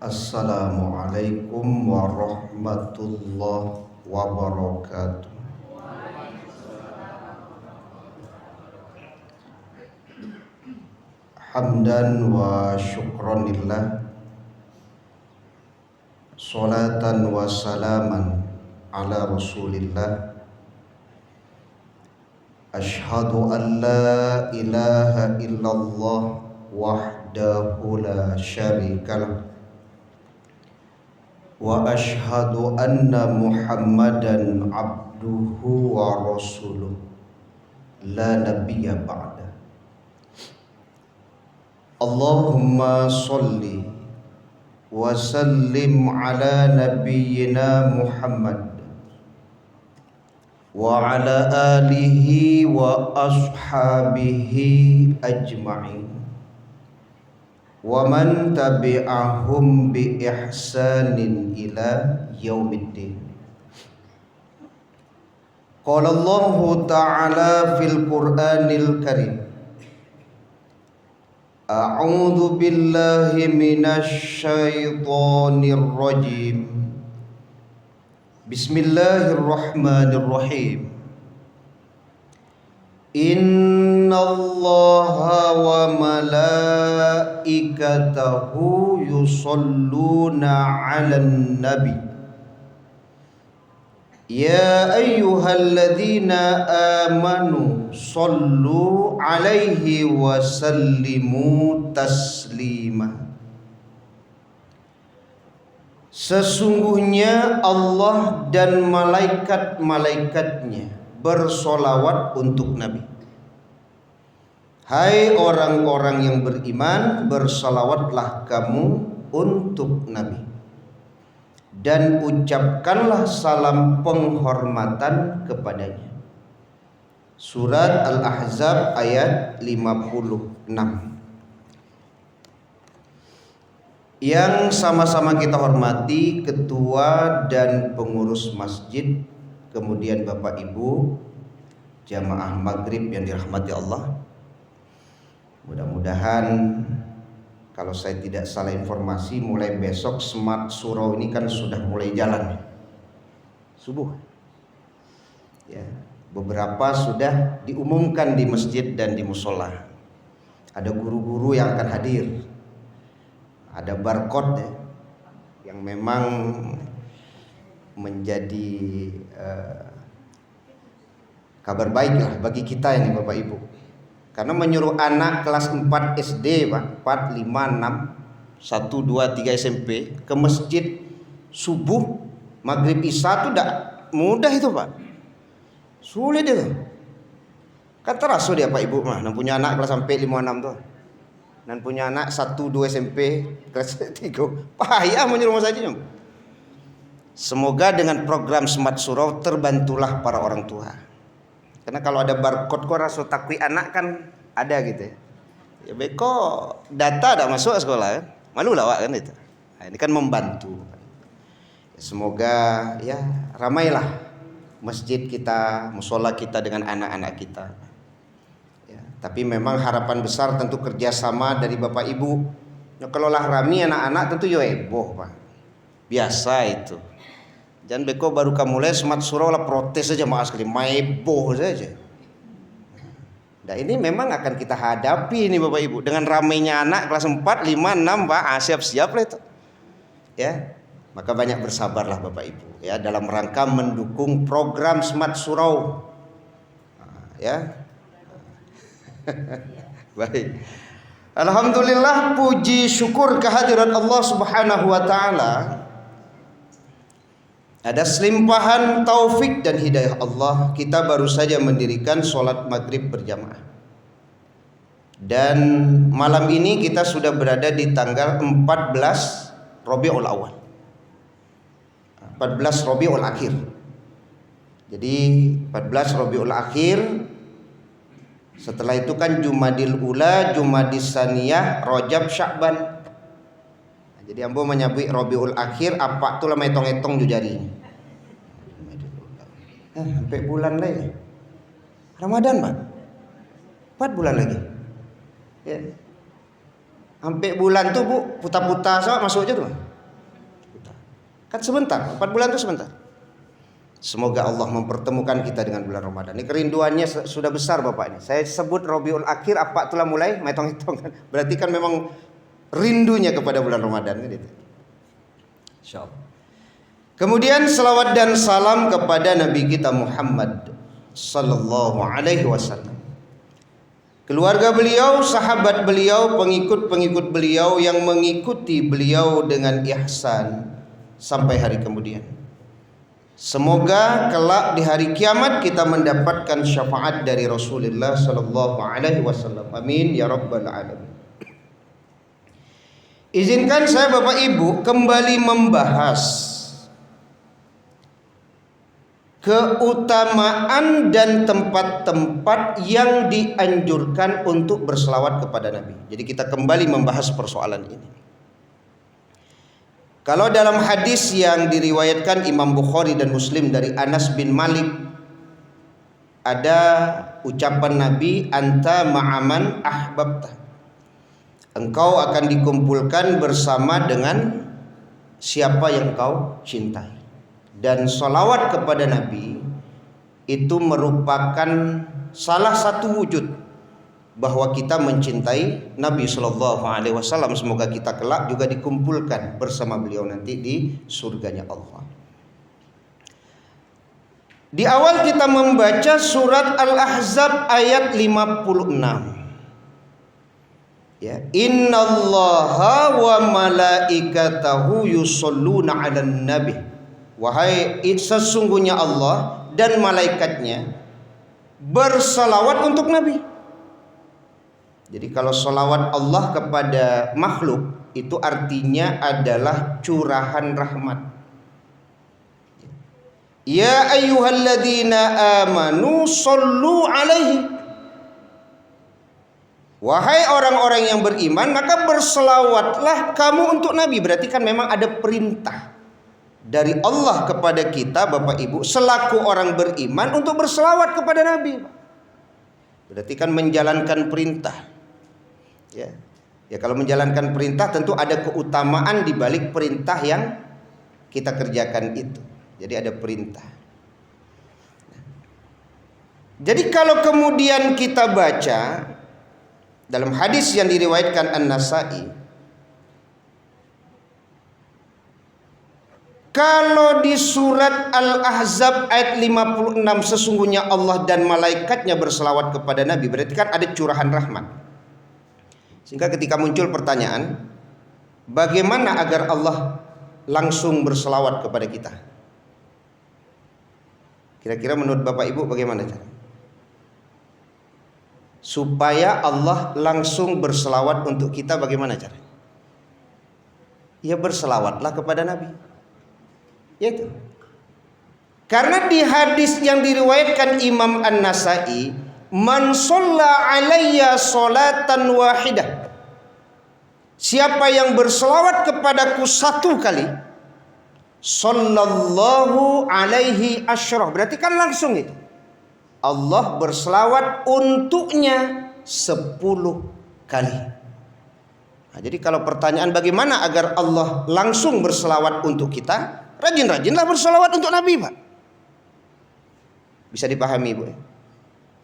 Assalamualaikum warahmatullahi wabarakatuh. Hamdan wa syukranillah, salatan wa salaman ala rasulillah. Ashhadu an la ilaha illallah wahdahu la syarikalah, wa ashhadu anna Muhammadan abduhu wa rasuluh la nabiyya ba'da. Allahumma salli wa sallim ala nabiyyina Muhammad wa ala alihi wa ashabihi ajma'in wa man tabi'ahum bi ihsanin ila yaumiddin. Qala Allah ta'ala fil Qur'anil Karim, a'udzu billahi minasy syaithanir rajim. Bismillahirrahmanirrahim. Innallaha wa malaikatahu yusholluna 'alan nabi. Ya ayyuhalladzina amanu shollu 'alaihi wa sallimu taslima. Sesungguhnya Allah dan malaikat-malaikatnya bersolawat untuk Nabi. Hai orang-orang yang beriman, bersolawatlah kamu untuk Nabi, dan ucapkanlah salam penghormatan kepadanya. Surat Al-Ahzab ayat 56. Yang sama-sama kita hormati ketua dan pengurus masjid, kemudian Bapak Ibu jamaah maghrib yang dirahmati Allah. Mudah-mudahan kalau saya tidak salah informasi, mulai besok Smart Surau ini kan sudah mulai jalan subuh ya. Beberapa sudah diumumkan di masjid dan di musola. Ada guru-guru yang akan hadir. Ada barcode ya, yang memang menjadi kabar baik lah bagi kita ini Bapak Ibu. Karena menyuruh anak kelas 4 SD Pak, 4, 5, 6, 1, 2, 3 SMP ke masjid subuh, maghrib isya itu tidak mudah itu Pak. Sulit itu. Kan terasa dia Pak Ibu mah, yang punya anak kelas sampai 5, 6 tuh. Dan punya anak 1, 2 SMP kelas 3 payah menyuruh saja. Semoga dengan program Smart Surau terbantulah para orang tua. Karena kalau ada barcode kok rasa takwi anak kan ada gitu ya. Ya beko data ada masuk sekolah kan. Malu lah kan itu. Nah, ini kan membantu. Ya, semoga ya ramailah masjid kita, musola kita dengan anak-anak kita. Tapi memang harapan besar tentu kerjasama dari Bapak Ibu. Ya, kalau lah rami anak-anak tentu yo heboh Pak. Biasa itu. Jangan beko baru kamu mulai Smart Surau lah protes saja maaf sekali, heboh saja. Nah ini memang akan kita hadapi ini Bapak Ibu dengan ramainya anak kelas 4, 5, 6 Pak. Siap-siap lah itu. Ya. Maka banyak bersabarlah Bapak Ibu ya dalam rangka mendukung program Smart Surau. Ya. Baik. Alhamdulillah, puji syukur kehadiran Allah Subhanahu wa taala. Ada selimpahan taufik dan hidayah Allah, kita baru saja mendirikan sholat maghrib berjamaah. Dan malam ini kita sudah berada di tanggal 14 Rabiul Awal, 14 Rabiul Akhir. Jadi 14 Rabiul Akhir. Setelah itu kan Jumadil Ula, Jumadis Saniyah, Rajab, Sya'ban. Nah, jadi ambo menyebut Rabiul Akhir apa tuh lama etong-etong jujari. Sampai bulan lagi. Ramadan, Pak. 4 bulan lagi. Ya. Sampai bulan tuh Bu, putar-putar sama masuk aja tuh. Kan sebentar, 4 bulan itu sebentar. Semoga Allah mempertemukan kita dengan bulan Ramadan. Ini kerinduannya sudah besar Bapak ini. Saya sebut Rabiul Akhir, apa itulah mulai, hitung-hitung kan. Berarti kan memang rindunya kepada bulan Ramadan gitu. Insyaallah. Kemudian selawat dan salam kepada Nabi kita Muhammad sallallahu alaihi wasallam. Keluarga beliau, sahabat beliau, pengikut-pengikut beliau yang mengikuti beliau dengan ihsan sampai hari kemudian. Semoga kelak di hari kiamat kita mendapatkan syafaat dari Rasulullah sallallahu alaihi wasallam. Amin ya rabbal alamin. Izinkan saya Bapak Ibu kembali membahas keutamaan dan tempat-tempat yang dianjurkan untuk berselawat kepada Nabi. Jadi kita kembali membahas persoalan ini. Kalau dalam hadis yang diriwayatkan Imam Bukhari dan Muslim dari Anas bin Malik, ada ucapan Nabi, anta ma'aman ahbabta. Engkau akan dikumpulkan bersama dengan siapa yang kau cintai. Dan sholawat kepada Nabi itu merupakan salah satu wujud bahwa kita mencintai Nabi Shallallahu Alaihi Wasallam. Semoga kita kelak juga dikumpulkan bersama beliau nanti di surganya Allah. Di awal kita membaca surat Al-Ahzab ayat 56. Ya, innallaha wa malaikatahu yusholluna 'alan nabi. Wahai, sesungguhnya Allah dan malaikatnya bersalawat untuk Nabi. Jadi kalau salawat Allah kepada makhluk itu artinya adalah curahan rahmat. Ya ayyuhalladzina amanu shollu alaihi. Wahai orang-orang yang beriman, maka berselawatlah kamu untuk Nabi. Berarti kan memang ada perintah dari Allah kepada kita Bapak Ibu selaku orang beriman untuk berselawat kepada Nabi. Berarti kan menjalankan perintah. Ya, kalau menjalankan perintah tentu ada keutamaan di balik perintah yang kita kerjakan itu. Jadi ada perintah. Jadi kalau kemudian kita baca dalam hadis yang diriwayatkan An-Nasa'i, kalau di surat Al-Ahzab ayat 56 sesungguhnya Allah dan malaikatnya berselawat kepada Nabi, berarti kan ada curahan rahmat. Sehingga ketika muncul pertanyaan, bagaimana agar Allah langsung berselawat kepada kita? Kira-kira menurut Bapak Ibu bagaimana cara? Supaya Allah langsung berselawat untuk kita, bagaimana cara? Ya berselawatlah kepada Nabi. Yaitu. Karena di hadis yang diriwayatkan Imam An-Nasa'i, man shalla alayya sholatan wahidah, siapa yang berselawat kepadaku satu kali, sallallahu alaihi asyrah, berarti kan langsung itu Allah berselawat untuknya 10 kali. Nah, jadi kalau pertanyaan bagaimana agar Allah langsung berselawat untuk kita, rajin-rajinlah berselawat untuk Nabi, Pak. Bisa dipahami, Bu?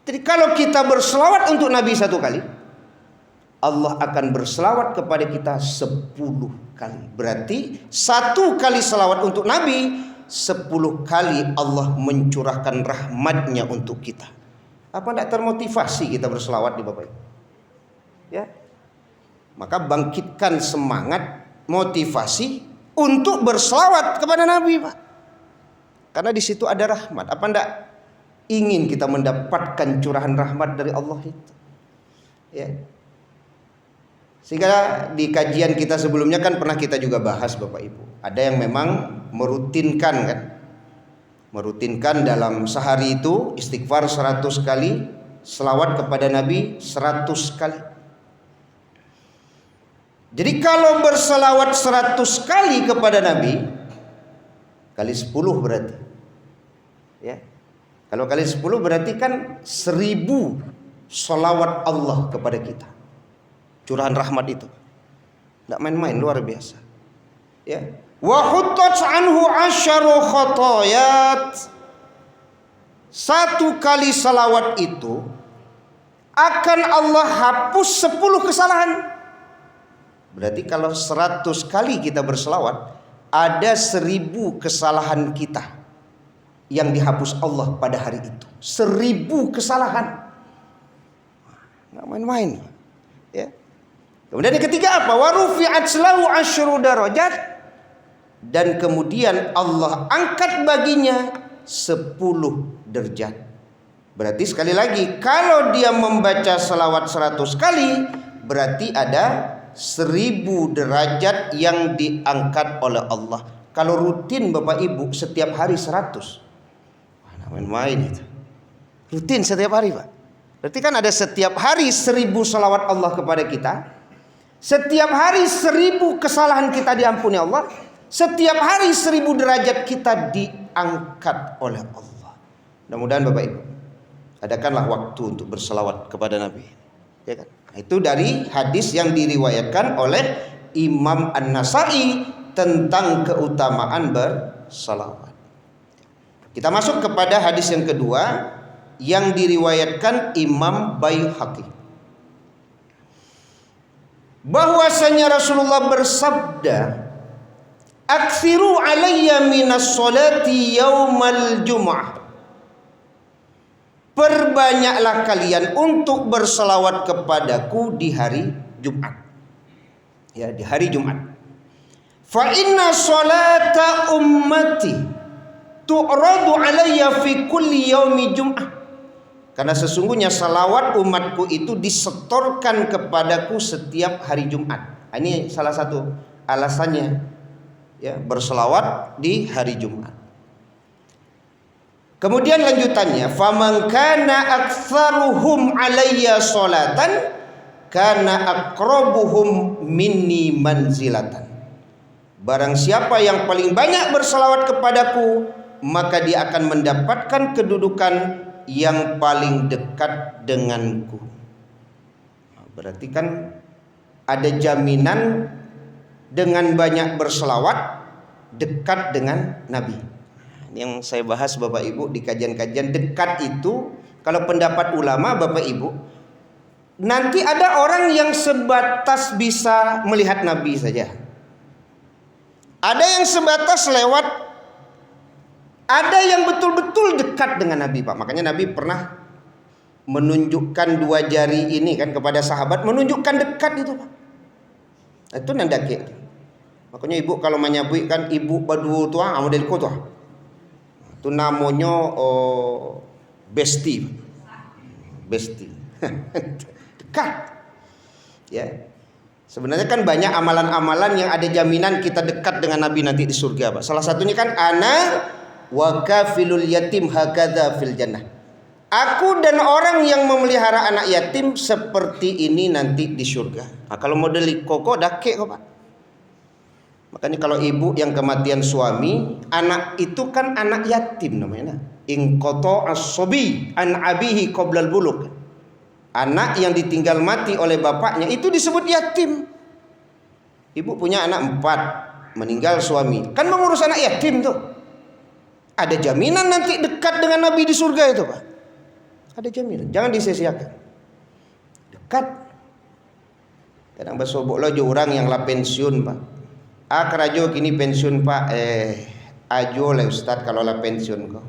Jadi kalau kita berselawat untuk Nabi satu kali, Allah akan berselawat kepada kita 10 kali. Berarti 1 kali selawat untuk Nabi, 10 kali Allah mencurahkan rahmatnya untuk kita. Apa tidak termotivasi kita berselawat di Bapak Ibu? Ya. Maka bangkitkan semangat, motivasi untuk berselawat kepada Nabi, Pak. Karena di situ ada rahmat. Apa tidak ingin kita mendapatkan curahan rahmat dari Allah itu? Ya. Sehingga di kajian kita sebelumnya kan pernah kita juga bahas Bapak Ibu. Ada yang memang merutinkan kan. Merutinkan dalam sehari itu istighfar 100 kali, selawat kepada Nabi 100 kali. Jadi kalau berselawat 100 kali kepada Nabi, kali 10 berarti. Ya. Kalau kali 10 berarti kan 1000 selawat Allah kepada kita. Curahan rahmat itu tidak main-main, luar biasa. Ya, Wa huttat anhu asyaru khotoyat. Satu kali salawat itu akan Allah hapus 10 kesalahan. Berarti kalau 100 kali kita berselawat, ada 1000 kesalahan kita yang dihapus Allah pada hari itu. 1000 kesalahan. Nggak main-main. Ya. Kemudian yang ketiga apa? Wa rufi'at lahu asyru darajat. Dan kemudian Allah angkat baginya 10 derajat. Berarti sekali lagi, kalau dia membaca selawat 100 kali, berarti ada 1000 derajat yang diangkat oleh Allah. Kalau rutin Bapak Ibu setiap hari 100, main-main itu. Rutin setiap hari Pak. Berarti kan ada setiap hari 1000 salawat Allah kepada kita. Setiap hari 1000 kesalahan kita diampuni Allah. Setiap hari 1000 derajat kita diangkat oleh Allah. Mudah-mudahan Bapak Ibu, adakanlah waktu untuk berselawat kepada Nabi. Ya kan? Itu dari hadis yang diriwayatkan oleh Imam An-Nasai tentang keutamaan berselawat. Kita masuk kepada hadis yang kedua yang diriwayatkan Imam Baihaqi. Bahwasanya Rasulullah bersabda, "Aktsiru alayya minas sholati yaumal jum'ah." Perbanyaklah kalian untuk berselawat kepadaku di hari Jumat. Ya, di hari Jumat. Fa inna sholata ummati tu'radu alayya fi kulli yaumi jum'ah. Karena sesungguhnya salawat umatku itu disetorkan kepadaku setiap hari Jumat. Ini salah satu alasannya, ya, berselawat di hari Jumat. Kemudian lanjutannya, faman kana aktsaruhum alayya sholatan kana aqrabuhum minni manzilatan. Barang siapa yang paling banyak berselawat kepadaku, maka dia akan mendapatkan kedudukan yang paling dekat denganku. Berarti kan ada jaminan dengan banyak berselawat dekat dengan Nabi. Yang saya bahas Bapak Ibu di kajian-kajian, dekat itu kalau pendapat ulama Bapak Ibu, nanti ada orang yang sebatas bisa melihat Nabi saja, ada yang sebatas lewat, ada yang betul-betul dekat dengan Nabi Pak. Makanya Nabi pernah menunjukkan 2 jari ini kan kepada sahabat, menunjukkan dekat itu Pak. Itu nandake. Makanya ibu kalau menyebut kan ibu badu tua model ko tuh. Itu namanya besti. Dekat. Ya. Sebenarnya kan banyak amalan-amalan yang ada jaminan kita dekat dengan Nabi nanti di surga, Pak. Salah satunya kan ana wa kafilul yatim hakadza fil jannah. Aku dan orang yang memelihara anak yatim seperti ini nanti di surga. Nah, kalau model koko dake kok, Pak. Makanya kalau ibu yang kematian suami, anak itu kan anak yatim namanya. In qata as-sabi an abihi qoblal buluk. Anak yang ditinggal mati oleh bapaknya itu disebut yatim. Ibu punya anak 4, meninggal suami, kan mengurus anak yatim tuh. Ada jaminan nanti dekat dengan Nabi di surga itu, Pak. Ada jaminan, jangan disia-siakan. Dekat. Kadang basobok lo orang yang lah pensiun, Pak. Kerajo kini pensiun Pak, ajo lah Ustad kalau lah pensiun kok.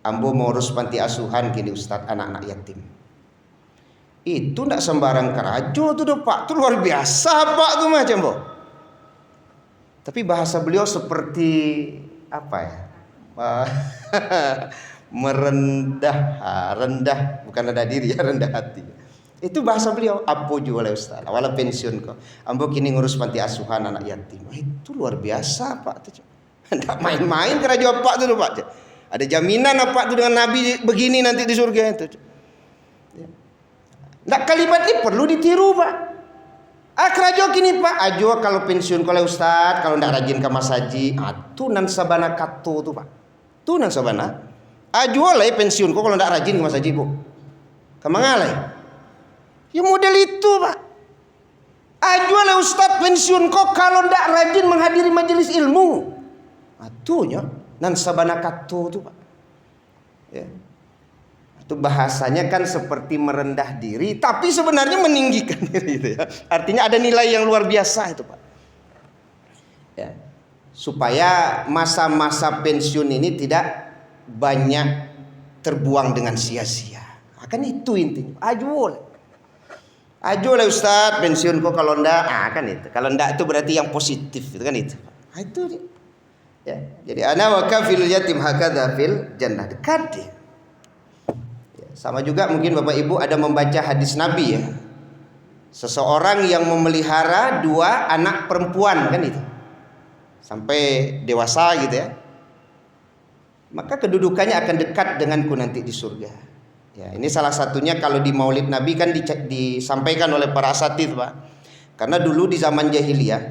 Ambo mau urus panti asuhan kini Ustad anak-anak yatim. Itu ndak sembarang kerajo tuh doh Pak, itu luar biasa Pak tuh macam Bo. Tapi bahasa beliau seperti apa ya? rendah, bukan rendah diri ya, rendah hati. Itu bahasa beliau, apo juga oleh Ustaz. Awalnya pensiun kok. Ambo kini ngurus panti asuhan anak yatim. Itu luar biasa Pak. Tidak main-main kerajaan Pak itu Pak. Ada jaminan apa itu dengan Nabi begini nanti di surga itu. Nah, kalimat ini perlu ditiru Pak. Kerajaan kini Pak. Ajo kalau pensiun oleh Ustaz, kalau tidak rajin ke masaji, tunan sabana kato tuh Pak. Tunan sabana. Ajo lah pensiun kok kalau tidak rajin ke masaji Bu. Kemangalai. Ya model itu Pak. Ajulah Ustaz pensiun kok kalau ndak rajin menghadiri majelis ilmu. Atunya nan sabana kato tu Pak. Ya. Itu bahasanya kan seperti merendah diri, tapi sebenarnya meninggikan diri gitu ya. Artinya ada nilai yang luar biasa itu Pak. Ya. Supaya masa-masa pensiun ini tidak banyak terbuang dengan sia-sia. Kan itu intinya. Ajulah Ustaz pensiun kok kalau ndak. Kan itu. Kalau ndak itu berarti yang positif itu kan itu. Itu ya. Jadi ana wa kafil yatim hakadha fil jannah. Dekat dia. Sama juga mungkin Bapak Ibu ada membaca hadis Nabi ya. Seseorang yang memelihara 2 anak perempuan kan itu. Sampai dewasa gitu ya. Maka kedudukannya akan dekat denganku nanti di surga. Ya, ini salah satunya kalau di Maulid Nabi kan disampaikan oleh para asatidz Pak. Karena dulu di zaman jahiliyah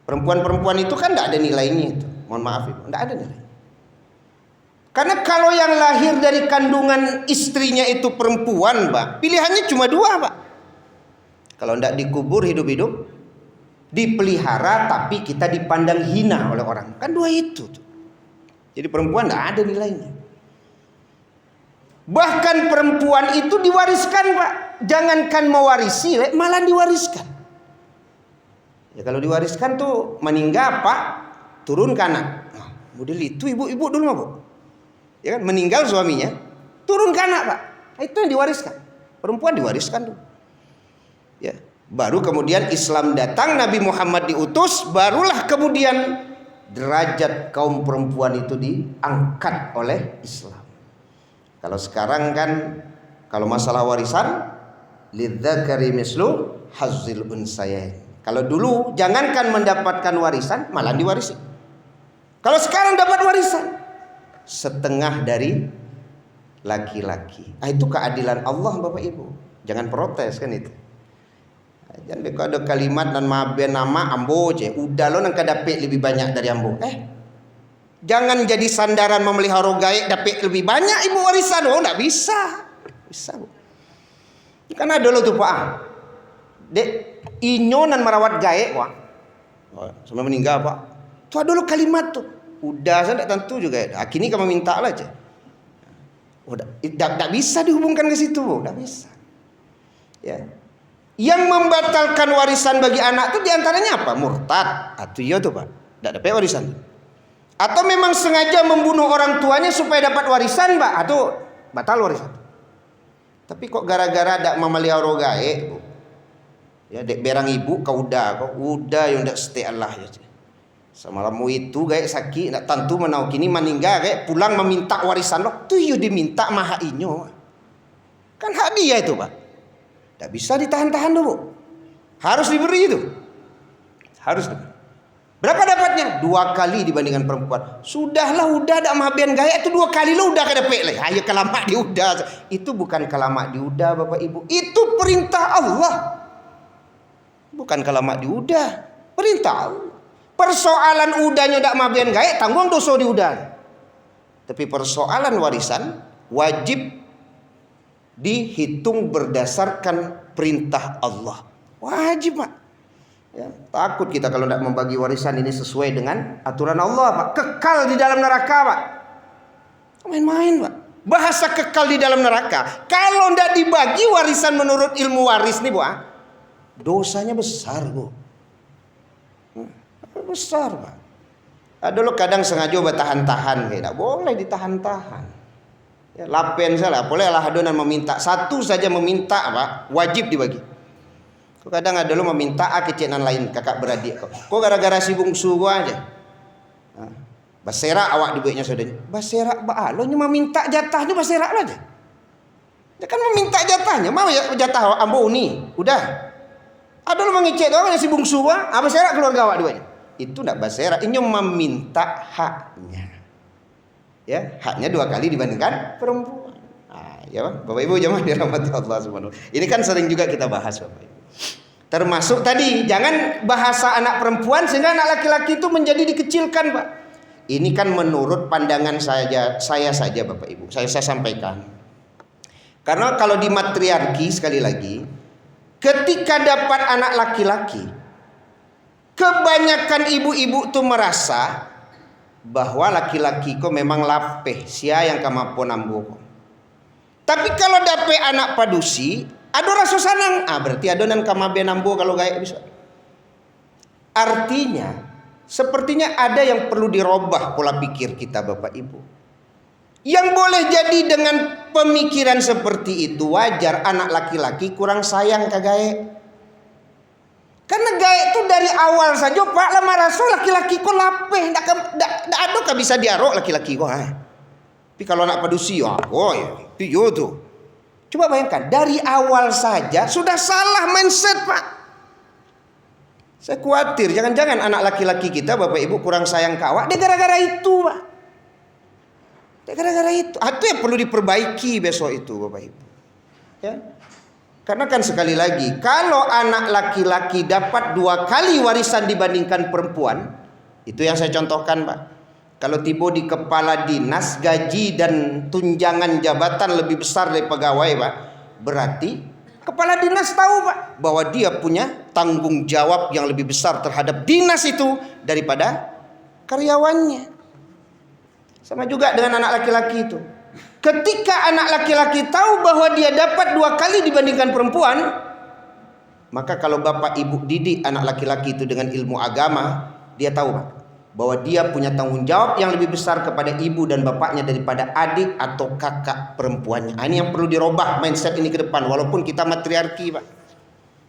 perempuan-perempuan itu kan tidak ada nilainya itu. Mohon maaf Ibu, tidak ada nilai. Karena kalau yang lahir dari kandungan istrinya itu perempuan, Pak, pilihannya cuma 2, Pak. Kalau tidak dikubur hidup-hidup, dipelihara tapi kita dipandang hina oleh orang. Kan 2 itu. Jadi perempuan tidak ada nilainya. Bahkan perempuan itu diwariskan, Pak. Jangankan mewarisi, malah diwariskan. Ya kalau diwariskan tuh meninggal, Pak, turun ke anak. Nah, model itu ibu-ibu dulu mah, Bu. Ya kan, meninggal suaminya, turun ke anak Pak. Itu yang diwariskan. Perempuan diwariskan tuh. Ya, baru kemudian Islam datang, Nabi Muhammad diutus, barulah kemudian derajat kaum perempuan itu diangkat oleh Islam. Kalau sekarang kan kalau masalah warisan lidzakari mislu hazzil unsayain. Kalau dulu jangankan mendapatkan warisan, malah diwarisi. Kalau sekarang dapat warisan setengah dari laki-laki. Itu keadilan Allah Bapak Ibu. Jangan protes kan itu. Jangan ada kalimat dan maben nama ambo je. Udah lo nang dapat lebih banyak dari ambo. Jangan jadi sandaran memelihara gaib dapat lebih banyak ibu warisan. Oh enggak bisa. Bisa Bu. Kan ada lo tuh Pak. Dek inyo nan merawat gaib Pak. Sampai meninggal Pak. Tuh ada lo kalimat tuh. Udah saya tidak tentu juga ya. Kini kamu minta lah aja. Tidak bisa dihubungkan ke situ, tidak bisa. Ya. Yang membatalkan warisan bagi anak itu diantaranya apa? Murtad. Atau iya tuh Pak. Tidak dapat warisan. Atau memang sengaja membunuh orang tuanya supaya dapat warisan Pak. Atau batal warisan. Tapi kok gara-gara tidak memelihara gaib, Bu. Ya, dek berang ibu kau udah yang tidak setia Allah ya. Semalamu itu gaya sakit nak tentu menau kini meninggal gaya pulang meminta warisan lo tu yo diminta maha inyo kan hak dia itu Pak, tidak bisa ditahan-tahan dulu, harus diberi itu, harus diberi. Berapa dapatnya? 2 kali dibandingkan perempuan. Sudahlah udah ada mahabian gaya itu 2 kali lo udah kada pek lah. Ayo kelamak diudah. Itu bukan kelamak diudah Bapak Ibu, itu perintah Allah, bukan kelamak diudah, perintah Allah. Persoalan udahnya dak mabian gaek tanggung dosa di udah. Tapi persoalan warisan wajib dihitung berdasarkan perintah Allah. Wajib Pak. Ya, takut kita kalau tidak membagi warisan ini sesuai dengan aturan Allah Pak. Kekal di dalam neraka Pak. Main-main Pak. Bahasa kekal di dalam neraka. Kalau tidak dibagi warisan menurut ilmu waris nih Bu, dosanya besar Bu. Besar Pak. Ada lo kadang sengaja bertahan-tahan kayak tidak boleh ditahan-tahan. Ya, lapen salah, boleh lah adonan meminta satu saja meminta Pak, wajib dibagi. Kok kadang ada lo meminta kecinan lain kakak beradik kok. Kok gara-gara si bungsu gua aja. Baserak awak dibuatnya saudara. Baserak ba lo cuma minta jatahnya baserak aja. Dia kan meminta jatahnya, mau ya jatah ambo ni. Udah. Ada lo mengecek doang si bungsu gua, baserak keluarga awak dibuatnya. Itu tidak basera, ini meminta haknya. Ya, haknya 2 kali dibandingkan perempuan. Ya Bapak Ibu jemaah dirahmati Allah Subhanahu. Ini kan sering juga kita bahas Bapak Ibu. Termasuk tadi jangan bahasa anak perempuan sehingga anak laki-laki itu menjadi dikecilkan Pak. Ini kan menurut pandangan saya saja Bapak Ibu. Saya sampaikan. Karena kalau di matriarki sekali lagi, ketika dapat anak laki-laki, kebanyakan ibu-ibu tuh merasa bahwa laki-laki ko memang lapeh, sia yang kamapon ambo. Tapi kalau dapat anak padusi, ado rasa sanang. Berarti adonan kamaben ambo kalau gaya bisa. Artinya, sepertinya ada yang perlu dirubah pola pikir kita Bapak Ibu. Yang boleh jadi dengan pemikiran seperti itu wajar anak laki-laki kurang sayang ke gae. Karena gae itu dari awal saja Pak lama rasul laki-laki kok lapeh, ndak ada ka bisa diarok laki-laki kok. Tapi kalau anak padusi ya, piyo tuh. Coba bayangkan dari awal saja sudah salah mindset Pak. Saya khawatir jangan-jangan anak laki-laki kita Bapak Ibu kurang sayang ke awak, dia gara-gara itu Pak. Dia gara-gara itu. Itu yang perlu diperbaiki besok itu Bapak Ibu. Ya. Karena kan sekali lagi, kalau anak laki-laki dapat 2 kali warisan dibandingkan perempuan, itu yang saya contohkan Pak. Kalau tiba di kepala dinas, gaji dan tunjangan jabatan lebih besar dari pegawai Pak, berarti kepala dinas tahu Pak bahwa dia punya tanggung jawab yang lebih besar terhadap dinas itu daripada karyawannya. Sama juga dengan anak laki-laki itu. Ketika anak laki-laki tahu bahwa dia dapat 2 kali dibandingkan perempuan, maka kalau bapak ibu didik anak laki-laki itu dengan ilmu agama, dia tahu Pak bahwa dia punya tanggung jawab yang lebih besar kepada ibu dan bapaknya daripada adik atau kakak perempuannya. Ini yang perlu dirubah mindset ini ke depan. Walaupun kita matriarki Pak,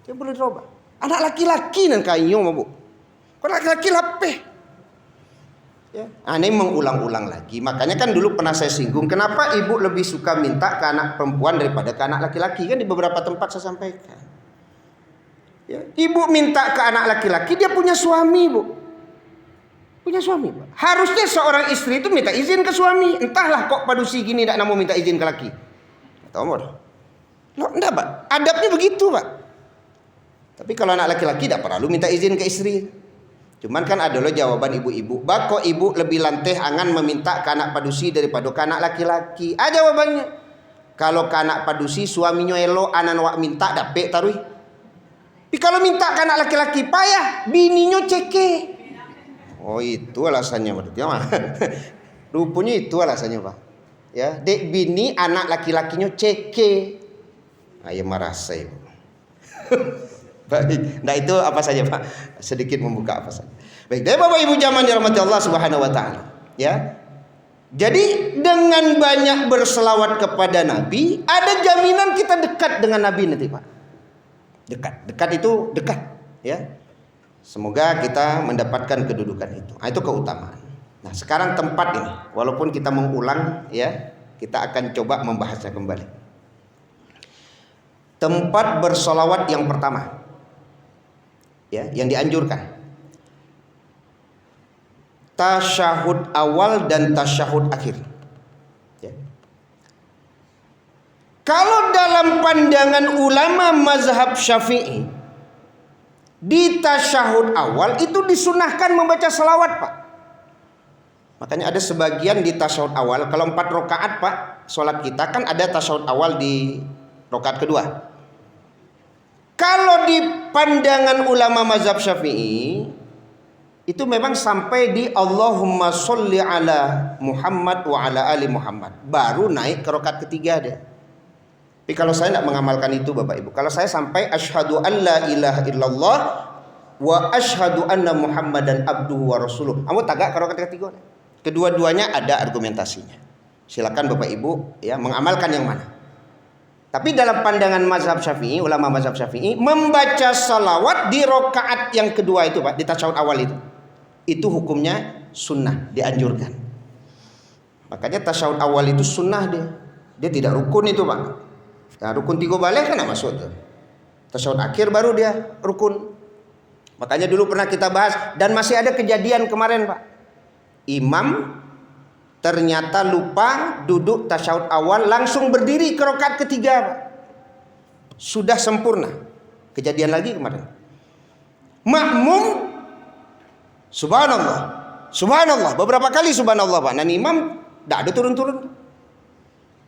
yang perlu dirubah. Anak laki-laki nan kayu Bu, kalau laki-laki lapeh. Ya. Ini mengulang-ulang lagi. Makanya kan dulu pernah saya singgung, kenapa ibu lebih suka minta ke anak perempuan daripada ke anak laki-laki, kan di beberapa tempat saya sampaikan. Ya. Ibu minta ke anak laki-laki, dia punya suami Bu. Punya suami Pak. Harusnya seorang istri itu minta izin ke suami. Entahlah kok padusi gini tidak mau minta izin ke laki. Tahu Loh, enggak Pak. Adabnya begitu Pak. Tapi kalau anak laki-laki tidak perlu minta izin ke istri. Cuman kan ada loh jawaban ibu-ibu. Bako ibu lebih lanteh angan meminta ke anak padusi daripada ke anak laki-laki. Jawabannya. Kalau ke anak padusi suaminya elo anan wak minta dapet tarui. Tapi kalau minta ke anak laki-laki payah, bininya ceke. Itu alasannya berarti ya. Rupanya itu alasannya Pak. Ya, dek bini anak laki-lakinya ceke. Ya merasa ibu. Baik, nah itu apa saja Pak? Sedikit membuka apa saja. Baik, dari Bapak Ibu zaman dirahmati Allah Subhanahu wa taala, ya. Jadi dengan banyak berselawat kepada Nabi, ada jaminan kita dekat dengan Nabi nanti Pak. Dekat itu dekat, ya. Semoga kita mendapatkan kedudukan itu. Itu keutamaan. Nah, sekarang tempat ini, walaupun kita mengulang, ya, kita akan coba membahasnya kembali. Tempat bersolawat yang pertama, ya, yang dianjurkan, tasyahud awal dan tasyahud akhir. Ya. Kalau dalam pandangan ulama mazhab Syafi'i, di tasyahud awal itu disunahkan membaca salawat Pak. Makanya ada sebagian di tasyahud awal, kalau 4 rakaat Pak, sholat kita kan ada tasyahud awal di rakaat kedua. Kalau di pandangan ulama mazhab Syafi'i, itu memang sampai di Allahumma sholli ala Muhammad wa ala ali Muhammad, baru naik ke rakaat ketiga dia. Tapi kalau saya tidak mengamalkan itu Bapak Ibu, kalau saya sampai asyhadu an la ilaha illallah wa asyhadu anna Muhammadan abduhu wa rasuluh, kamu tagak ke rakaat ketiga. Kedua-duanya ada argumentasinya. Silakan Bapak Ibu ya mengamalkan yang mana. Tapi dalam pandangan mazhab Syafi'i, ulama mazhab Syafi'i, membaca salawat di rakaat yang kedua itu Pak, di tasyahud awal itu hukumnya sunnah, dianjurkan. Makanya tasyahud awal itu sunnah dia tidak rukun itu Pak. Nah, rukun 3 balik kan masuk tuh. Tasyahud akhir baru dia rukun. Makanya dulu pernah kita bahas, dan masih ada kejadian kemarin Pak. Imam ternyata lupa duduk tasyahud awal, langsung berdiri ke rakaat ketiga Pak. Sudah sempurna. Kejadian lagi kemarin. Makmum subhanallah beberapa kali subhanallah Pak. Dan imam tidak ada turun-turun.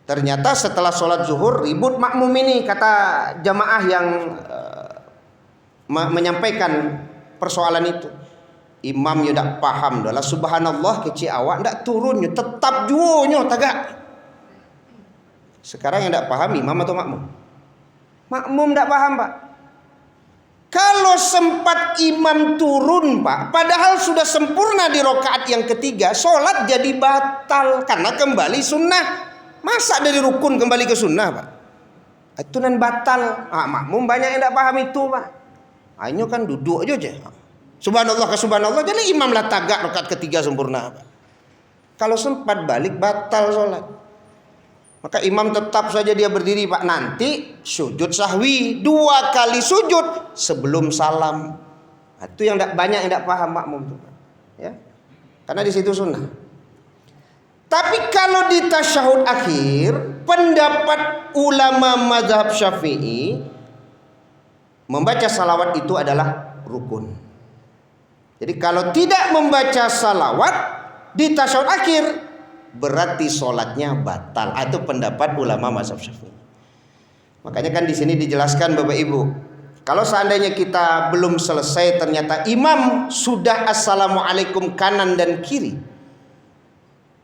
Ternyata setelah sholat zuhur ribut makmum ini, kata jamaah yang menyampaikan persoalan itu. Imam yo dak paham dah lah subhanallah kecil awak ndak turunnya tetap juonyo tagak. Sekarang yang ndak paham imam atau makmum? Makmum ndak paham, Pak. Kalau sempat imam turun, Pak, padahal sudah sempurna di rakaat yang ketiga, sholat jadi batal karena kembali sunnah. Masa dari rukun kembali ke sunnah, Pak? Itu nan batal. Makmum banyak yang tidak paham itu, Pak. Hanya kan duduk aja. Subhanallah ke subhanallah, jadi imam lah tagak rakaat ketiga sempurna, Pak. Kalau sempat balik batal sholat. Maka imam tetap saja dia berdiri, Pak. Nanti sujud sahwi 2 kali sujud sebelum salam. Itu yang banyak yang tidak paham makmum tuh, Pak. Ya. Karena di situ sunnah. Tapi kalau di tasyahud akhir, pendapat ulama mazhab Syafi'i membaca salawat itu adalah rukun. Jadi kalau tidak membaca salawat di tasyahud akhir, berarti sholatnya batal. Itu pendapat ulama mazhab Syafi'i. Makanya kan di sini dijelaskan Bapak Ibu, kalau seandainya kita belum selesai ternyata imam sudah assalamualaikum kanan dan kiri,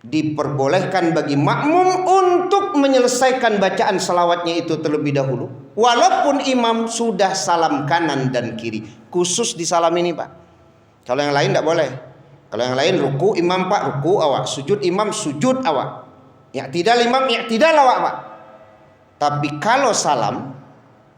diperbolehkan bagi makmum untuk menyelesaikan bacaan salawatnya itu terlebih dahulu, walaupun imam sudah salam kanan dan kiri. Khusus di salam ini, Pak. Kalau yang lain tidak boleh. Kalau yang lain ruku imam, Pak, ruku awak, sujud imam, sujud awak, i'tidal imam, i'tidal awak, Pak. Tapi kalau salam,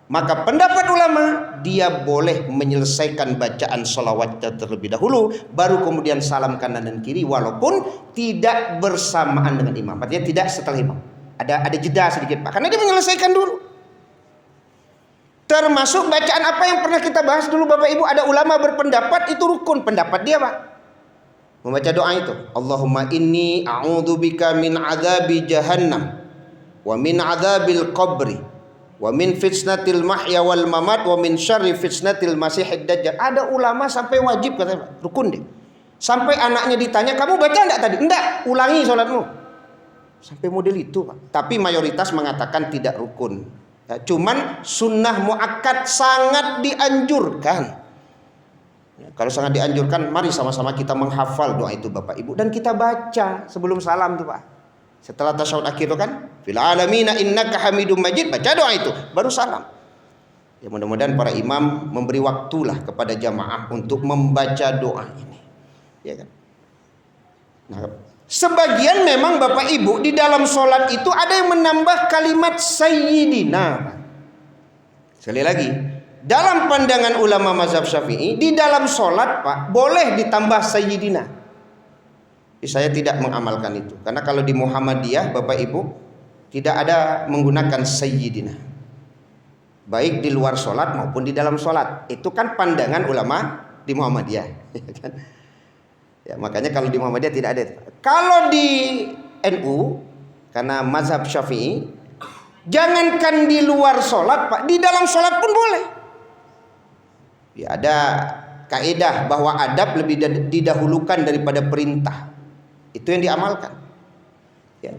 maka pendapat ulama dia boleh menyelesaikan bacaan salawatnya terlebih dahulu, baru kemudian salam kanan dan kiri, walaupun tidak bersamaan dengan imam. Artinya tidak setelah imam. Ada jeda sedikit, Pak, karena dia menyelesaikan dulu. Termasuk bacaan apa yang pernah kita bahas dulu, Bapak Ibu, ada ulama berpendapat itu rukun. Pendapat dia, Pak, membaca doa itu, Allahumma inni a'udzubika min adzabi jahannam wa min adzabil qabri wa min fitnatil mahya wal mamat wa min syarri fitnatil masihid dajjal. Ada ulama sampai wajib katanya, Pak, rukun deh. Sampai anaknya ditanya, kamu baca enggak tadi? Enggak, ulangi sholatmu. Sampai model itu, Pak. Tapi mayoritas mengatakan tidak rukun. Ya, cuman sunnah muakkad, sangat dianjurkan. Ya, kalau sangat dianjurkan, mari sama-sama kita menghafal doa itu, Bapak Ibu, dan kita baca sebelum salam tuh, Pak. Setelah tasyahud akhir itu kan, fil alamina innaka hamidum majid, baca doa itu baru salam. Ya, mudah-mudahan para imam memberi waktulah kepada jamaah untuk membaca doa ini. Ya kan? Nah, sebagian memang Bapak Ibu di dalam sholat itu ada yang menambah kalimat sayyidina. Sekali lagi, dalam pandangan ulama mazhab Syafi'i, di dalam sholat, Pak, boleh ditambah sayyidina. Saya tidak mengamalkan itu, karena kalau di Muhammadiyah, Bapak Ibu, tidak ada menggunakan sayyidina, baik di luar sholat maupun di dalam sholat. Itu kan pandangan ulama di Muhammadiyah. Ya, makanya kalau di Muhammadiyah tidak ada. Kalau di NU, karena mazhab Syafi'i, jangankan di luar sholat, Pak, di dalam sholat pun boleh. Ya, ada kaidah bahwa adab lebih didahulukan daripada perintah. Itu yang diamalkan. Ya.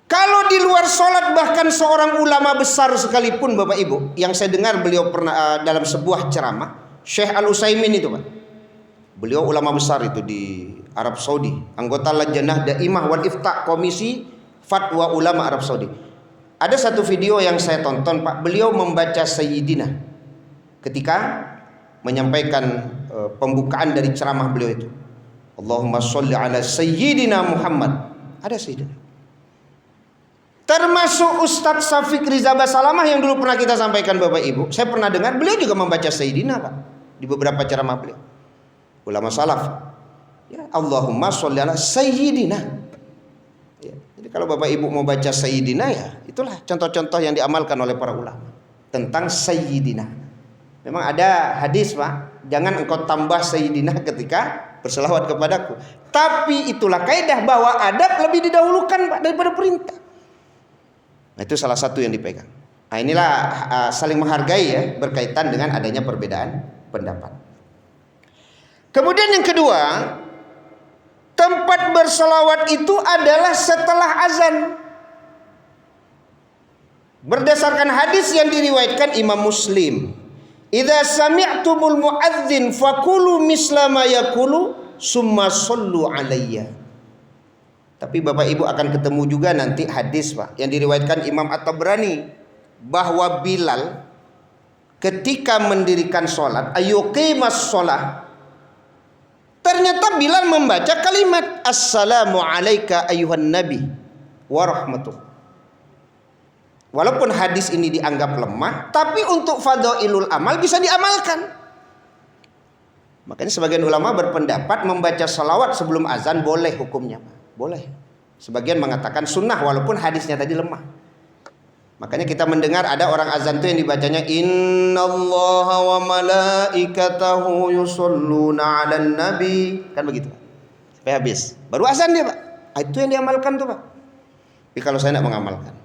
Kalau di luar sholat, bahkan seorang ulama besar sekalipun, Bapak Ibu, yang saya dengar beliau pernah dalam sebuah ceramah, Syekh Al-Utsaimin itu, Pak. Beliau ulama besar itu di Arab Saudi, anggota Lajnah Daimah wal Ifta, Komisi Fatwa Ulama Arab Saudi. Ada satu video yang saya tonton, Pak, beliau membaca Sayyidina ketika menyampaikan pembukaan dari ceramah beliau itu. Allahumma sholli ala Sayyidina Muhammad. Ada Sayyidina. Termasuk Ustadz Syafiq Riza Basalamah yang dulu pernah kita sampaikan, Bapak Ibu. Saya pernah dengar beliau juga membaca Sayyidina, Pak, di beberapa ceramah beliau. Ulama salaf, ya, Allahumma sholli ala Sayyidina. Ya, jadi kalau Bapak Ibu mau baca Sayyidina, ya itulah contoh-contoh yang diamalkan oleh para ulama tentang Sayyidina. Memang ada hadis, Pak, jangan engkau tambah Sayyidina ketika berselawat kepadaku. Tapi itulah kaidah bahwa adab lebih didahulukan, Pak, daripada perintah. Nah, itu salah satu yang dipegang. Nah, inilah saling menghargai, ya, berkaitan dengan adanya perbedaan pendapat. Kemudian yang kedua, tempat berselawat itu adalah setelah azan. Berdasarkan hadis yang diriwayatkan Imam Muslim idza sami'tumul muadzin faqulu misla ma yaqulu summa shallu alayya. Tapi Bapak Ibu akan ketemu juga nanti hadis Pak yang diriwayatkan Imam At-Tabrani bahwa Bilal ketika mendirikan sholat, ayuqimas sholat, ternyata Bilal membaca kalimat assalamu alayka ayuhan nabi wa rahmatullah. Walaupun hadis ini dianggap lemah, tapi untuk fadhailul amal bisa diamalkan. Makanya sebagian ulama berpendapat membaca salawat sebelum azan boleh hukumnya, Pak. Boleh. Sebagian mengatakan sunnah walaupun hadisnya tadi lemah. Makanya kita mendengar ada orang azan itu yang dibacanya innallaha wa malaikatahu yusholluna 'alan nabi. Kan begitu. Sampai habis. Baru azan dia, Pak. Itu yang diamalkan tuh, Pak. Tapi kalau saya tidak mengamalkan.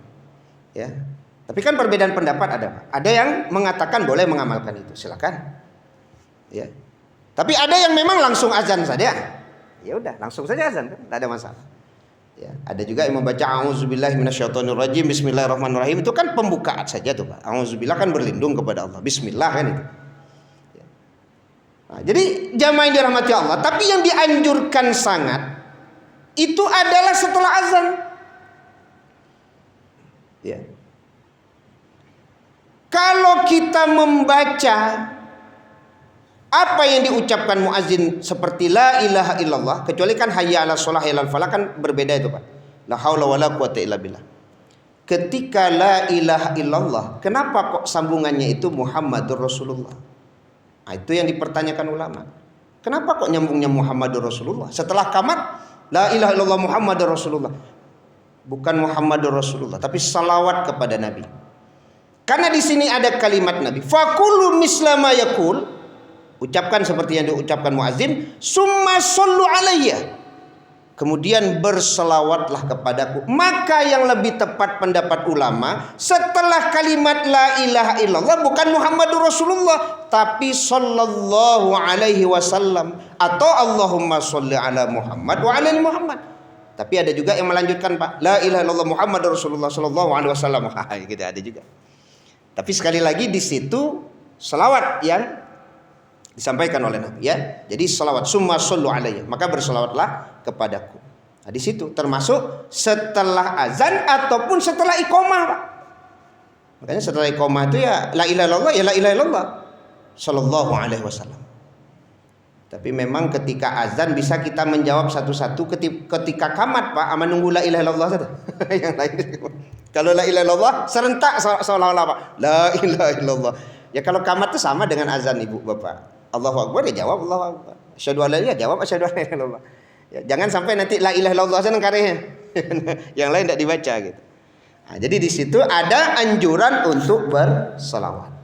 Ya. Tapi kan perbedaan pendapat ada, Pak. Ada yang mengatakan boleh mengamalkan itu. Silakan. Ya. Tapi ada yang memang langsung azan saja. Ya udah, langsung saja azan kan, tidak ada masalah. Ya, ada juga yang membaca auzubillahi minasyaitonirrajim bismillahirrahmanirrahim, itu kan pembukaan saja tuh, Pak. Auzubillah kan berlindung kepada Allah. Bismillah kan itu. Ya. Nah, jadi jamaah yang dirahmati Allah, tapi yang dianjurkan sangat itu adalah setelah azan. Ya. Kalau kita membaca apa yang diucapkan muazin seperti la ilaha illallah, kecuali kan hayya 'alas shalah hayya 'alal falah kan berbeda itu, Pak. La haula wala quwata illa billah. Ketika la ilaha illallah, kenapa kok sambungannya itu Muhammadur Rasulullah? Nah, itu yang dipertanyakan ulama. Kenapa kok nyambungnya Muhammadur Rasulullah? Setelah kamat la ilaha illallah Muhammadur Rasulullah. Bukan Muhammadur Rasulullah, tapi salawat kepada Nabi. Karena di sini ada kalimat Nabi. Faqulu misla ma yaqul. Ucapkan seperti yang diucapkan muazin, summa shallu alayya. Kemudian berselawatlah kepadaku. Maka yang lebih tepat pendapat ulama, setelah kalimat la ilaha illallah bukan Muhammadur Rasulullah, tapi sallallahu alaihi wasallam atau Allahumma shalli ala Muhammad wa ala Muhammad. Tapi ada juga yang melanjutkan, Pak, la ilaha illallah Muhammadur Rasulullah sallallahu alaihi wasallam. Gitu ada juga. Tapi sekali lagi di situ selawat yang disampaikan oleh Nabi, ya. Jadi salawat summa shallu alayya, maka berselawatlah kepadaku. Nah, di situ termasuk setelah azan ataupun setelah iqamah, Pak. Makanya setelah iqamah itu ya la ilaha illallah ya la ilaha illallah sallallahu alaihi wasallam. Tapi memang ketika azan bisa kita menjawab satu-satu, ketika qamat, Pak, aman nunggu la ilaha illallah saja. Yang lain. Kalau la ilaha illallah serentak seolah-olah, Pak. La ilaha illallah. Ya kalau qamat itu sama dengan azan, Ibu, Bapak. Allahu Akbar ya jawab Allahu Akbar. Asyhadu an la ilaha jawab asyhadu an la ilaha illallah. Ya, jangan sampai nanti la ilaha illallah saja karehnya. Yang lain tidak dibaca gitu. Nah, jadi di situ ada anjuran untuk berselawat.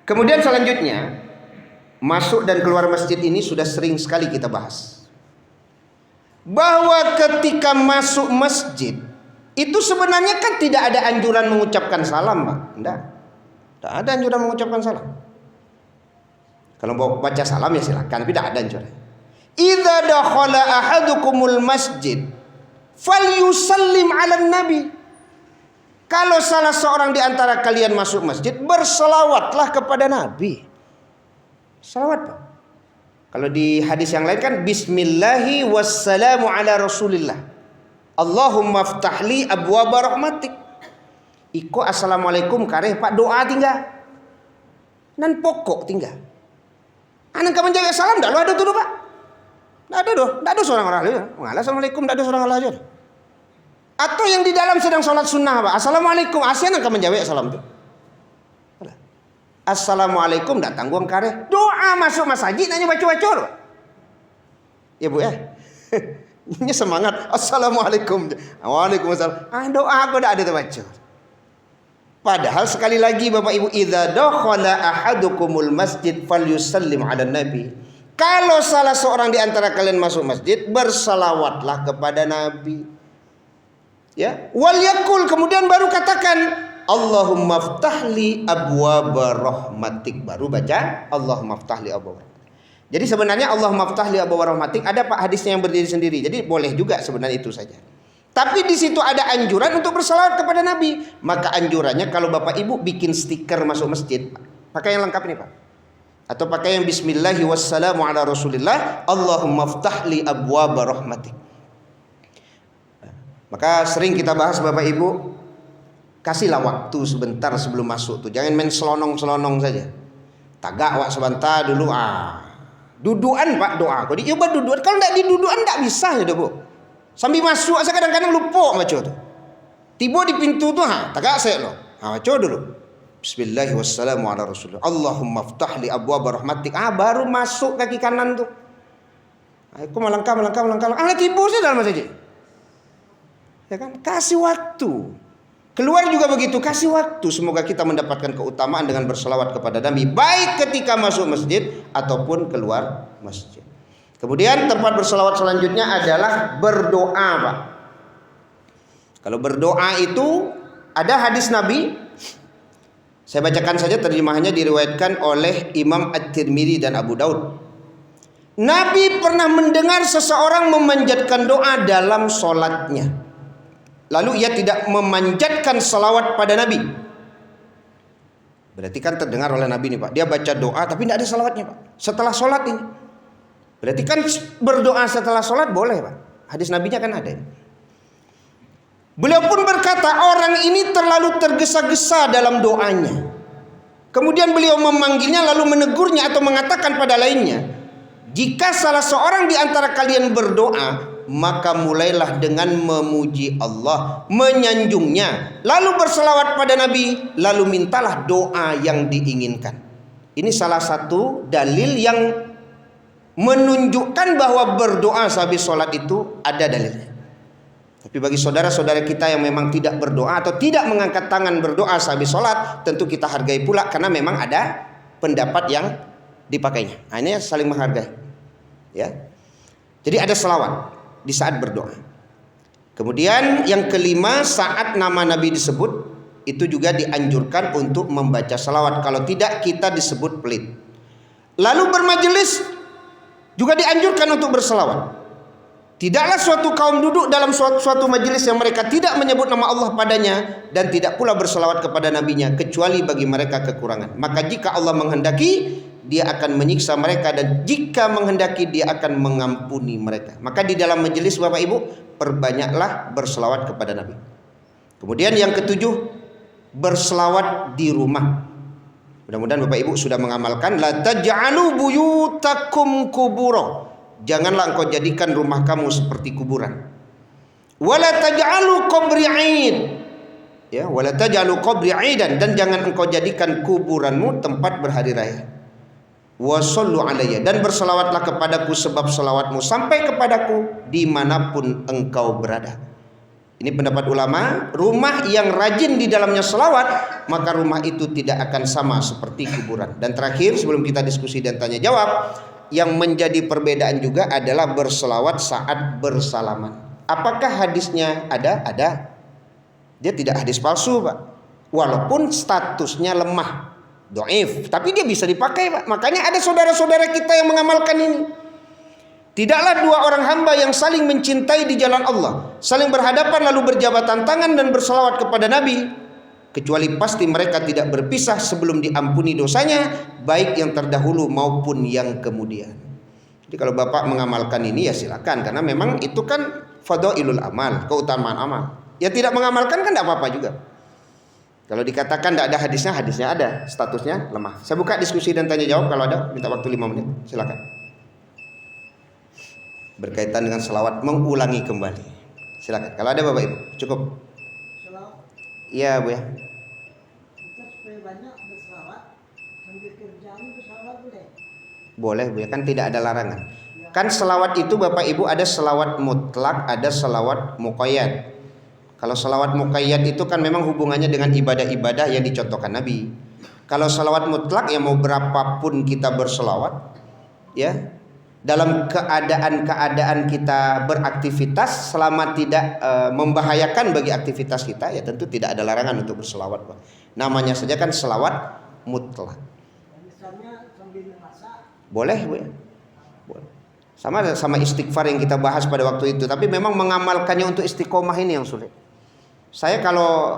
Kemudian selanjutnya, masuk dan keluar masjid ini sudah sering sekali kita bahas. Bahwa ketika masuk masjid itu sebenarnya kan tidak ada anjuran mengucapkan salam, Pak. Tidak ada anjuran mengucapkan salam. Kalau mau baca salam ya silakan, tapi tidak ada anjuran. Idza dakhala ahadukumul masjid falyusallim 'alan nabi. Kalau salah seorang di antara kalian masuk masjid, berselawatlah kepada Nabi. Salawat, Pak. Kalau di hadis yang lain kan bismillahi wassalamu ala rasulillah. Allahumma ftahli abwaba rahmatik. Iko assalamualaikum kareh, Pak, doa tinggal. Nan pokok tinggal. Anak kamu menjaga salam dah lo ada tuh, Pak. Enggak ada seorang orang lain. Assalamualaikum, enggak ada seorang Allah aja. Atau yang di dalam sedang sholat sunnah, Pak. Assalamualaikum, asian kamu menjawab salam tuh. Assalamualaikum, enggak tanggung kareh. Doa masuk masjid nanya baca-baca. Ya, Bu ya. Ini semangat. Assalamualaikum. Waalaikumsalam. Doa aku enggak ada tuh baca. Padahal sekali lagi Bapak Ibu, idza dakhala ahadukumul masjid falyusallim 'alan nabi. Kalau salah seorang di antara kalian masuk masjid, bersalawatlah kepada Nabi. Ya, wal yaqul, kemudian baru katakan Allahumma ftahli abwaba rahmatik, baru baca Allahumma ftahli abwaba. Jadi sebenarnya Allahumma ftahli abwaba rahmatik ada, Pak, hadisnya yang berdiri sendiri. Jadi boleh juga sebenarnya itu saja. Tapi di situ ada anjuran untuk bersalawat kepada Nabi. Maka anjurannya kalau Bapak Ibu bikin stiker masuk masjid, Pakai yang lengkap ini Pak. Atau pakai yang bismillahi wassalamu ala rasulillah, Allahumma ftahli abwaba rahmatik. Maka sering kita bahas Bapak Ibu, kasihlah waktu sebentar sebelum masuk tuh. Jangan main selonong-selonong saja. Tagak wak sebentar dulu. Duduan Pak doa. Kalau dicoba duduan, kalau tidak diduduan tidak bisa ya Bu. Sambil masuk saya kadang-kadang lupa baca tuh. Tiba di pintu tuh tagak saya loh. Baca dulu. Bismillahirrahmanirrahim wassalamu ala rasulillah. Allahumma ftahli abwaba rahmatik. Baru masuk kaki kanan tuh. Aku melangkah. Tiba saya dalam saja. Ya kan? Kasih waktu. Keluar juga begitu, kasih waktu. Semoga kita mendapatkan keutamaan dengan berselawat kepada Nabi, baik ketika masuk masjid ataupun keluar masjid. Kemudian tempat berselawat selanjutnya adalah berdoa Pak. Kalau berdoa itu ada hadis Nabi. Saya bacakan saja terjemahannya, diriwayatkan oleh Imam At-Tirmidzi dan Abu Daud. Nabi pernah mendengar seseorang memanjatkan doa dalam sholatnya. Lalu ia tidak memanjatkan salawat pada Nabi. Berarti kan terdengar oleh Nabi nih Pak. Dia baca doa tapi tidak ada salawatnya Pak. Setelah sholat ini. Berarti kan berdoa setelah sholat boleh Pak. Hadis Nabinya kan ada. Beliau pun berkata, orang ini terlalu tergesa-gesa dalam doanya. Kemudian beliau memanggilnya lalu menegurnya atau mengatakan pada lainnya, jika salah seorang di antara kalian berdoa, maka mulailah dengan memuji Allah, menyanjungnya, lalu berselawat pada Nabi, lalu mintalah doa yang diinginkan. Ini salah satu dalil yang menunjukkan bahwa berdoa sehabis sholat itu ada dalilnya. Tapi bagi saudara-saudara kita yang memang tidak berdoa atau tidak mengangkat tangan berdoa sehabis sholat, tentu kita hargai pula karena memang ada pendapat yang dipakainya. Ini saling menghargai. Ya. Jadi ada selawat di saat berdoa. Kemudian yang kelima, saat nama Nabi disebut itu juga dianjurkan untuk membaca salawat. Kalau tidak kita disebut pelit. Lalu bermajelis juga dianjurkan untuk bersalawat. Tidaklah suatu kaum duduk dalam suatu majelis yang mereka tidak menyebut nama Allah padanya dan tidak pula bersalawat kepada nabinya kecuali bagi mereka kekurangan. Maka jika Allah menghendaki, Dia akan menyiksa mereka, dan jika menghendaki Dia akan mengampuni mereka. Maka di dalam majelis Bapak Ibu, perbanyaklah berselawat kepada Nabi. Kemudian yang ketujuh, berselawat di rumah. Mudah-mudahan Bapak Ibu sudah mengamalkan. La taj'alu buyutakum kubura. Janganlah engkau jadikan rumah kamu seperti kuburan. Wala taj'alu qabri 'id. Ya, wala taj'alu qabri 'idan, dan jangan engkau jadikan kuburanmu tempat berhari raya. Wa sallu alayya, dan berselawatlah kepadaku sebab selawatmu sampai kepadaku dimanapun engkau berada. Ini pendapat ulama, rumah yang rajin di dalamnya selawat, maka rumah itu tidak akan sama seperti kuburan. Dan terakhir sebelum kita diskusi dan tanya jawab, yang menjadi perbedaan juga adalah berselawat saat bersalaman. Apakah hadisnya ada? Ada. Dia tidak hadis palsu Pak. Walaupun statusnya lemah, dhaif, tapi dia bisa dipakai Pak. Makanya ada saudara-saudara kita yang mengamalkan ini. Tidaklah dua orang hamba yang saling mencintai di jalan Allah, saling berhadapan lalu berjabatan tangan dan berselawat kepada Nabi, kecuali pasti mereka tidak berpisah sebelum diampuni dosanya, baik yang terdahulu maupun yang kemudian. Jadi kalau Bapak mengamalkan ini ya silakan, karena memang itu kan fadailul amal, keutamaan amal. Ya tidak mengamalkan kan tidak apa-apa juga. Kalau dikatakan tidak ada hadisnya, hadisnya ada, statusnya lemah. Saya buka diskusi dan tanya jawab, kalau ada minta waktu 5 menit, silakan. Berkaitan dengan selawat, mengulangi kembali. Silakan. Kalau ada Bapak Ibu, cukup. Iya Bu ya. Kita supaya banyak berselawat, sambil kerjaan berselawat boleh? Boleh Bu ya, kan tidak ada larangan. Kan selawat itu Bapak Ibu ada selawat mutlak, ada selawat muqayyad. Kalau selawat muqayyad itu kan memang hubungannya dengan ibadah-ibadah yang dicontohkan Nabi. Kalau selawat mutlak ya mau berapapun kita berselawat, ya dalam keadaan-keadaan kita beraktivitas, selama tidak membahayakan bagi aktivitas kita, ya tentu tidak ada larangan untuk berselawat Pak. Namanya saja kan selawat mutlak. Misalnya sambil masak. Boleh Bu ya? Boleh. Sama istighfar yang kita bahas pada waktu itu. Tapi memang mengamalkannya untuk istiqomah ini yang sulit. Saya kalau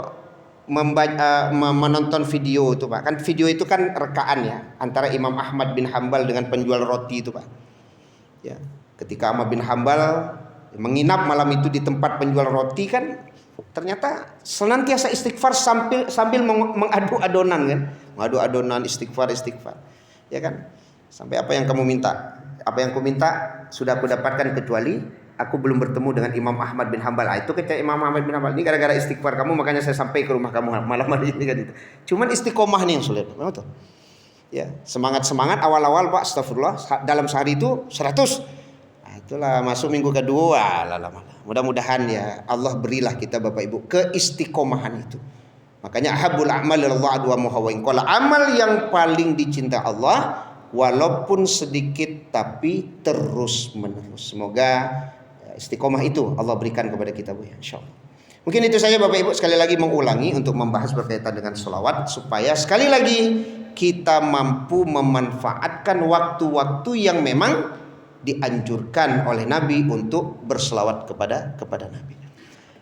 menonton video itu Pak. Kan video itu kan rekaan ya antara Imam Ahmad bin Hambal dengan penjual roti itu Pak. Ya, ketika Ahmad bin Hambal menginap malam itu di tempat penjual roti kan ternyata senantiasa istighfar sambil mengadu adonan kan. Mengadu adonan istighfar. Ya kan? Sampai apa yang kamu minta? Apa yang aku minta sudah aku dapatkan kecuali aku belum bertemu dengan Imam Ahmad bin Hambal. Itu kata Imam Ahmad bin Hambal, ini gara-gara istighfar kamu makanya saya sampai ke rumah kamu malam hari ini kan itu. Cuman istiqomah nih yang sulit. Betul. Ya, semangat awal-awal Pak, astagfirullah, dalam sehari itu 100. Nah, itulah masuk minggu kedua, mudah-mudahan ya Allah berilah kita Bapak Ibu keistiqomahan itu. Makanya ahabul a'mal ilallah adwamuha wa in qala, amal yang paling dicinta Allah walaupun sedikit tapi terus menerus. Semoga istiqomah itu Allah berikan kepada kita Bu ya, insyaallah. Mungkin itu saja Bapak Ibu, sekali lagi mengulangi untuk membahas berkaitan dengan sholawat supaya sekali lagi kita mampu memanfaatkan waktu-waktu yang memang dianjurkan oleh Nabi untuk berselawat kepada Nabi.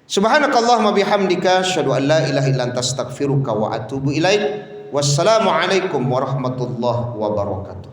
Subhanakallahumma bihamdika asyhadu an la ilaha illa anta astaghfiruka wa atubu ilaik. Wassalamualaikum warahmatullahi wabarakatuh.